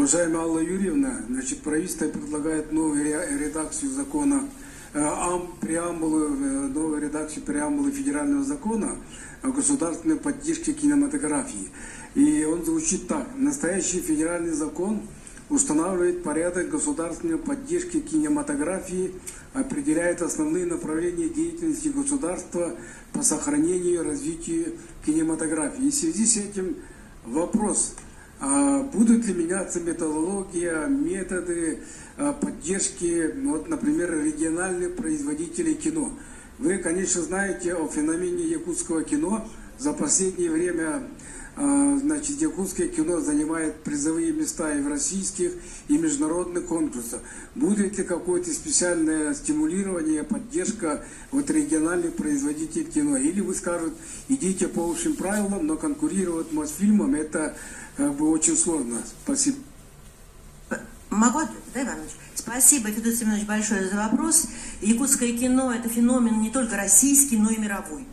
Уважаемая Алла Юрьевна, значит, правительство предлагает новую редакцию закона, новую редакцию преамбулы федерального закона о государственной поддержке кинематографии. И он звучит так. Настоящий федеральный закон устанавливает порядок государственной поддержки кинематографии, определяет основные направления деятельности государства по сохранению и развитию кинематографии. И в связи с этим вопрос: будут ли меняться методология, методы поддержки, вот, например, региональных производителей кино? Вы, конечно, знаете о феномене якутского кино. За последнее время, значит, якутское кино занимает призовые места и в российских, и международных конкурсах. Будет ли какое-то специальное стимулирование, поддержка вот региональных производителей кино? Или вы скажете, идите по общим правилам, но конкурировать с Мосфильмом это как бы очень сложно. Спасибо. Могу ответить, да, Иванович? Спасибо, Федор Семенович, большое за вопрос. Якутское кино – это феномен не только российский, но и мировой.